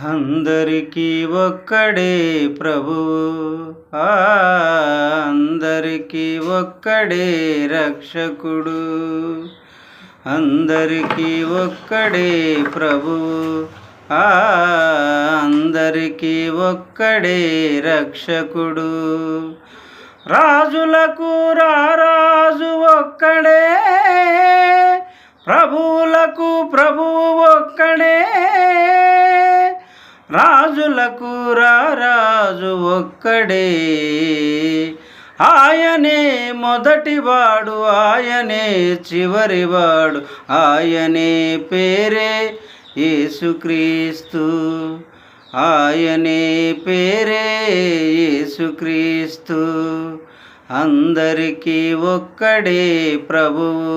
అందరికీ ఒక్కడే ప్రభువు, అందరికీ ఒక్కడే రక్షకుడు. అందరికీ ఒక్కడే ప్రభువు, అందరికీ ఒక్కడే రక్షకుడు. రాజులకు రారాజు ఒక్కడే, ప్రభువులకు ప్రభువు ఒక్కడే. రాజులకు రారాజు ఒక్కడే, ఆయనే మొదటివాడు, ఆయనే చివరివాడు, ఆయనే పేరే యేసుక్రీస్తు, ఆయనే పేరే యేసుక్రీస్తు. అందరికీ ఒక్కడే ప్రభువు,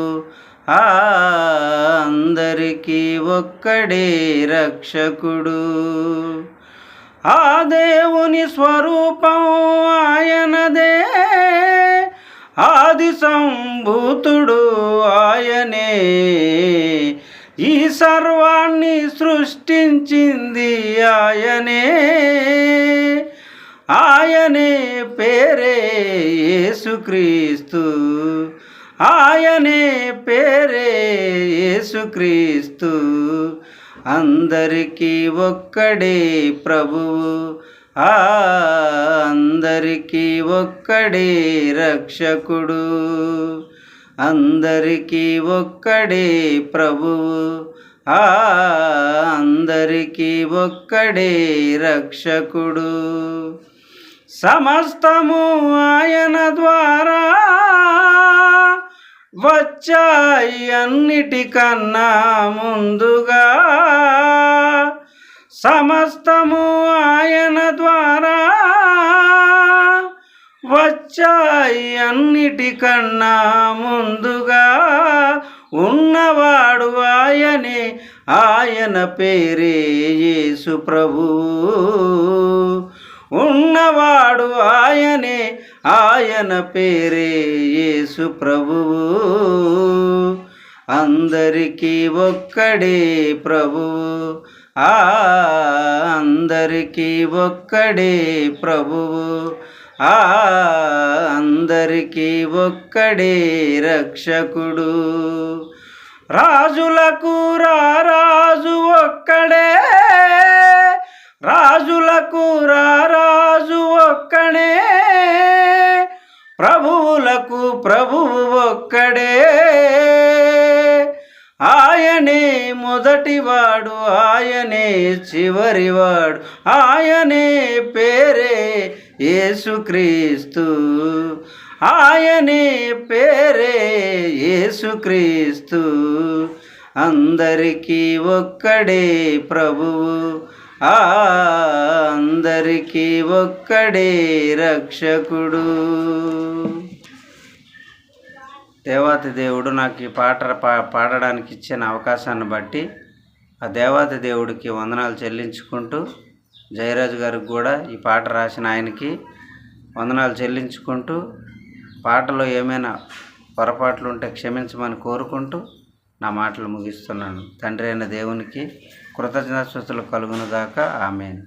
అందరికీ ఒక్కడే రక్షకుడు. ఆ దేవుని స్వరూపం ఆయనదే, ఆది సంభూతుడు ఆయనే. ఈ సర్వాన్ని సృష్టించింది ఆయనే, ఆయనే పేరే యేసుక్రీస్తు, ఆయనే పేరే యేసుక్రీస్తు. అందరికీ ఒక్కడే ప్రభువు, అందరికీ ఒక్కడే రక్షకుడు. అందరికీ ఒక్కడే ప్రభువు, అందరికీ ఒక్కడే రక్షకుడు. సమస్తము ఆయన ద్వారా వచ్చాయి అన్నిటికన్నా ముందుగా, సమస్తము ఆయన ద్వారా వచ్చాయి అన్నిటికన్నా ముందుగా. ఉన్నవాడు ఆయనే, ఆయన పేరే యేసు ప్రభువు. ఉన్నవాడు ఆయనే, ఆయన పేరే యేసు ప్రభువు. అందరికీ ఒక్కడే ప్రభువు, అందరికీ ఒక్కడే ప్రభువు, అందరికీ ఒక్కడే రక్షకుడు. రాజులకు రారాజు ఒక్కడే, రాజులకు రారాజు ఒక్కడే. ప్రభువులకు ప్రభువు ఒక్కడే, ఆయనే మొదటివాడు, ఆయనే చివరివాడు, ఆయనే పేరే యేసుక్రీస్తు, ఆయనే పేరే యేసుక్రీస్తు. అందరికీ ఒక్కడే ప్రభువు, అందరికీ ఒక్కడే రక్షకుడు. దేవాతి దేవుడు నాకు ఈ పాట పాడడానికి ఇచ్చిన అవకాశాన్ని బట్టి ఆ దేవాతి దేవుడికి వందనాలు చెల్లించుకుంటూ, జయరాజు గారికి కూడా ఈ పాట రాసిన ఆయనకి వందనాలు చెల్లించుకుంటూ, పాటలో ఏమైనా పొరపాట్లు ఉంటే క్షమించమని కోరుకుంటూ నా మాటలు ముగిస్తున్నాను. తండ్రి అయిన దేవునికి కృతజ్ఞతాస్తుతులు కలుగునుగాక. ఆమేన్.